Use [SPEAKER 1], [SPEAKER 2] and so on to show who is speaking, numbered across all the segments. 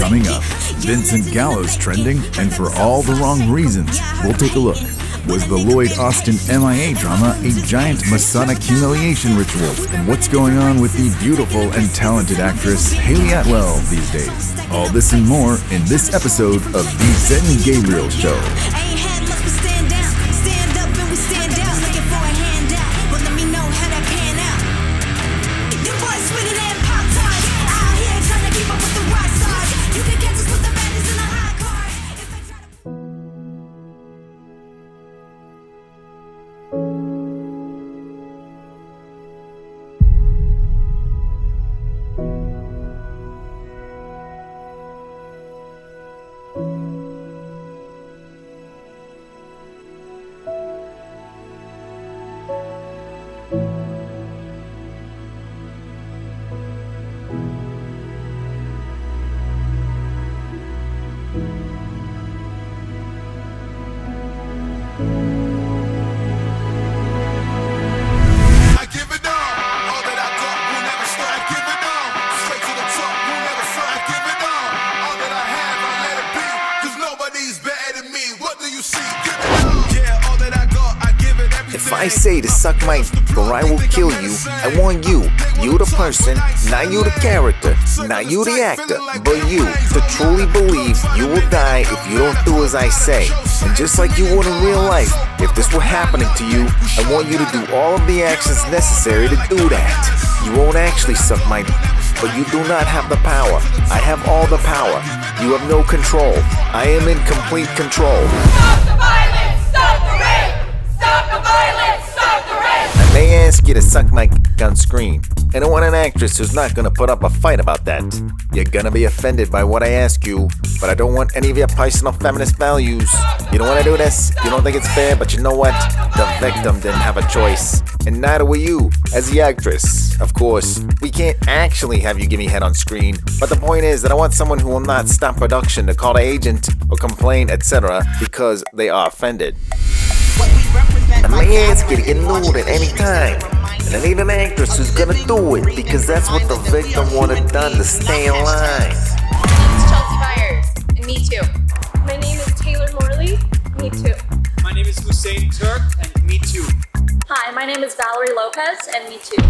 [SPEAKER 1] Coming up, Vincent Gallo's trending, and for all the wrong reasons. We'll take a look. Was the Lloyd Austin MIA drama a giant Masonic humiliation ritual? And what's going on with the beautiful and talented actress Hayley Atwell these days? All this and more in this episode of the ZENGABRIEL Show.
[SPEAKER 2] If I say to suck my or I will kill you, I want you the person, not you the character, not you the actor, but you to truly believe you will die if you don't do as I say. And just like you would in real life, if this were happening to you, I want you to do all of the actions necessary to do that. You won't actually suck my but you do not have the power. I have all the power. You have no control. I am in complete control.
[SPEAKER 3] Stop the violence! Stop the rape! Stop the violence! Stop the rape!
[SPEAKER 2] I may ask you to suck my on screen. I don't want an actress who's not gonna put up a fight about that. You're gonna be offended by what I ask you, but I don't want any of your personal feminist values. You don't wanna do this, you don't think it's fair, but you know what? The victim didn't have a choice, and neither were you, as the actress. Of course, we can't actually have you give me head on screen, but the point is that I want someone who will not stop production to call the agent or complain, etc., because they are offended. I may ask you to get nude at any time, and I need an actress who's gonna do it, because that's what the victim wanted done to stay alive.
[SPEAKER 4] My name is Chelsea Byers, and me too.
[SPEAKER 5] My name is Taylor Morley, me too.
[SPEAKER 6] My name is Hussein Turk, and me too.
[SPEAKER 5] Hi, my name is Valerie Lopez, and me too.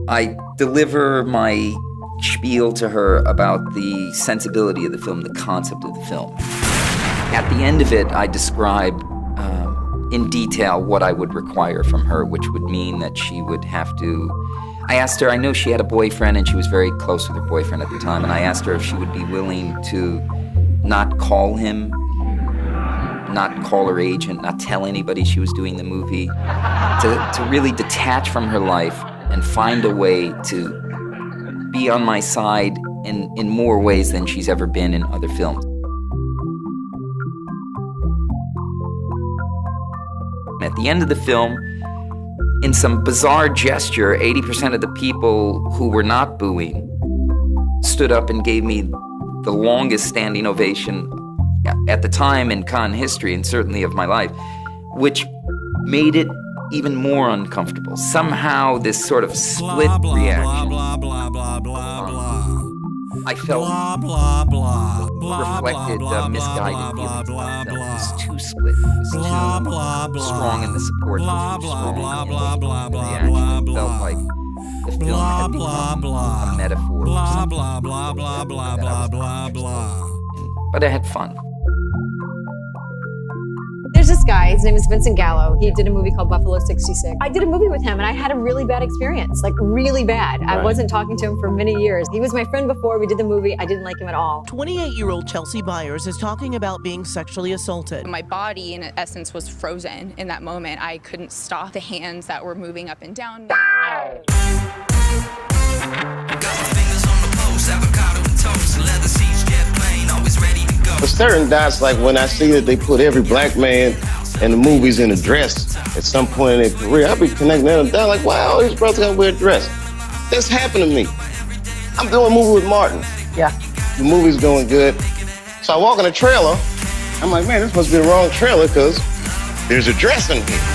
[SPEAKER 7] I deliver my spiel to her about the sensibility of the film, the concept of the film. At the end of it, I describe in detail what I would require from her, which would mean that she would have to... I asked her, I know she had a boyfriend and she was very close with her boyfriend at the time, and I asked her if she would be willing to not call him, not call her agent, not tell anybody she was doing the movie, to really detach from her life and find a way to be on my side in more ways than she's ever been in other films. At the end of the film, in some bizarre gesture, 80% of the people who were not booing stood up and gave me the longest standing ovation at the time in Cannes history, and certainly of my life, which made it even more uncomfortable. Somehow this sort of split reaction I felt reflected misguided feelings about the film. It was too split. It was too strong in the support, too strong in the reaction. It felt like the film had become a metaphor for something that I was but I had fun.
[SPEAKER 8] There's this guy, his name is Vincent Gallo. He did a movie called Buffalo 66. I did a movie with him and I had a really bad experience, like really bad. Right. I wasn't talking to him for many years. He was my friend before we did the movie. I didn't like him at all.
[SPEAKER 9] 28-year-old Chelsea Byers is talking about being sexually assaulted.
[SPEAKER 4] My body, in essence, was frozen in that moment. I couldn't stop the hands that were moving up and down.
[SPEAKER 10] For certain dots, like when I see that they put every black man in the movies in a dress at some point in their career, I'll be connecting them down like, wow, these brothers gotta wear a dress. That's happened to me. I'm doing a movie with Martin.
[SPEAKER 11] Yeah.
[SPEAKER 10] The movie's going good. So I walk in the trailer. I'm like, man, this must be the wrong trailer because there's a dress in here.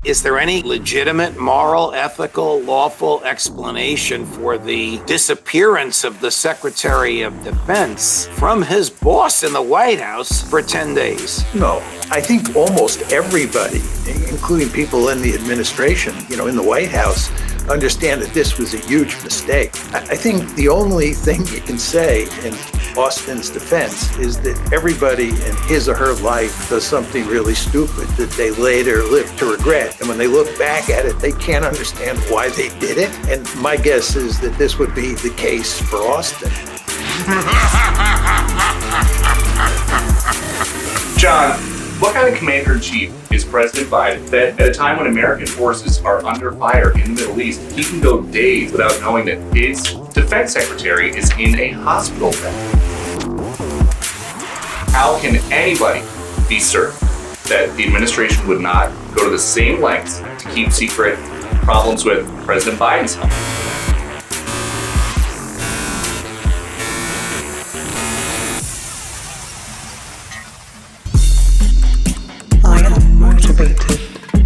[SPEAKER 12] Is there any legitimate, moral, ethical, lawful explanation for the disappearance of the Secretary of Defense from his boss in the White House for 10 days?
[SPEAKER 13] No. I think almost everybody, including people in the administration, in the White House, understand that this was a huge mistake. I think the only thing you can say in Austin's defense is that everybody in his or her life does something really stupid that they later live to regret. And when they look back at it, they can't understand why they did it. And my guess is that this would be the case for Austin.
[SPEAKER 14] John, what kind of commander-in-chief is President Biden that at a time when American forces are under fire in the Middle East, he can go days without knowing that his defense secretary is in a hospital bed? How can anybody be certain that the administration would not go to the same lengths to keep secret problems with President Biden's health?
[SPEAKER 15] I am motivated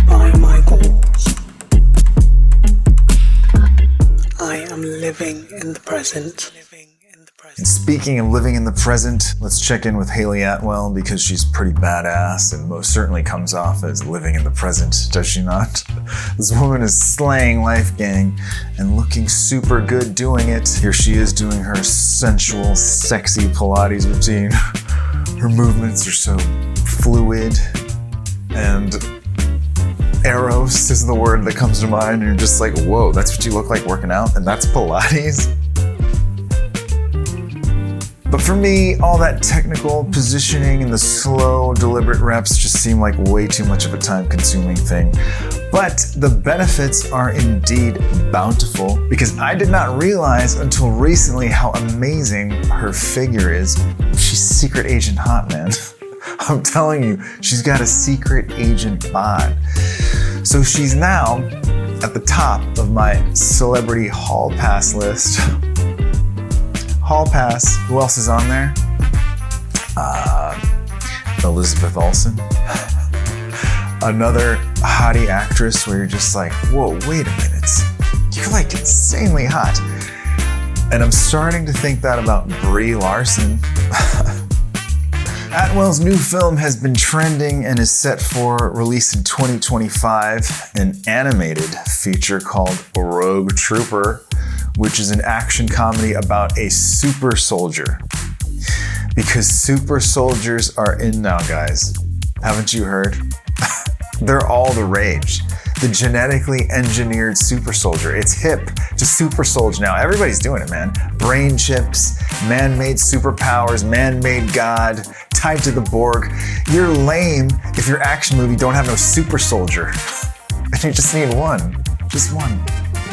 [SPEAKER 15] by my goals. I am living in the present.
[SPEAKER 1] And speaking of living in the present, let's check in with Hayley Atwell because she's pretty badass and most certainly comes off as living in the present, does she not? This woman is slaying life, gang, and looking super good doing it. Here she is doing her sensual, sexy Pilates routine. Her movements are so fluid and eros is the word that comes to mind. You're just like, whoa, that's what you look like working out? And that's Pilates? But for me, all that technical positioning and the slow, deliberate reps just seem like way too much of a time-consuming thing. But the benefits are indeed bountiful because I did not realize until recently how amazing her figure is. She's secret agent hot, man. I'm telling you, she's got a secret agent bod. So she's now at the top of my celebrity hall pass list. Hall pass, who else is on there? Elizabeth Olsen. Another hottie actress where you're just like, whoa, wait a minute. You're like insanely hot. And I'm starting to think that about Brie Larson. Atwell's new film has been trending and is set for release in 2025, an animated feature called Rogue Trooper, which is an action comedy about a super soldier. Because super soldiers are in now, guys. Haven't you heard? They're all the rage. The genetically engineered super soldier. It's hip to super soldier now. Everybody's doing it, man. Brain chips, man-made superpowers, man-made God, tied to the Borg. You're lame if your action movie don't have no super soldier. And you just need one, just one.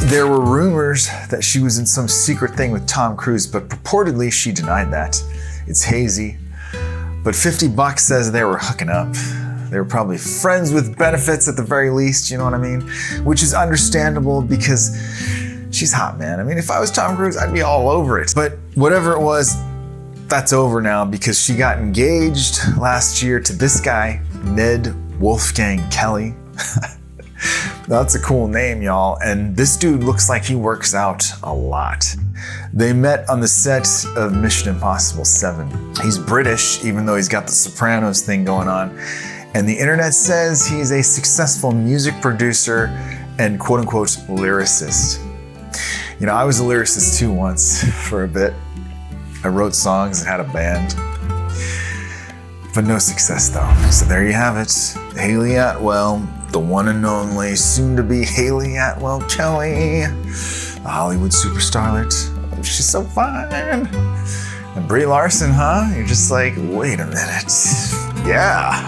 [SPEAKER 1] There were rumors that she was in some secret thing with Tom Cruise, but purportedly she denied that. It's hazy. But $50 says they were hooking up. They were probably friends with benefits at the very least, you know what I mean? Which is understandable because she's hot, man. I mean, if I was Tom Cruise, I'd be all over it. But whatever it was, that's over now because she got engaged last year to this guy, Ned Wolfgang Kelly. That's a cool name, y'all. And this dude looks like he works out a lot. They met on the set of Mission Impossible 7. He's British, even though he's got the Sopranos thing going on. And the internet says he's a successful music producer and quote unquote lyricist. You know, I was a lyricist too once for a bit. I wrote songs and had a band. But no success though. So there you have it. Hayley Atwell, the one and only, soon to be Hayley Atwell Kelly, the Hollywood superstarlet. She's so fine. And Brie Larson, huh? You're just like, wait a minute.
[SPEAKER 11] Yeah.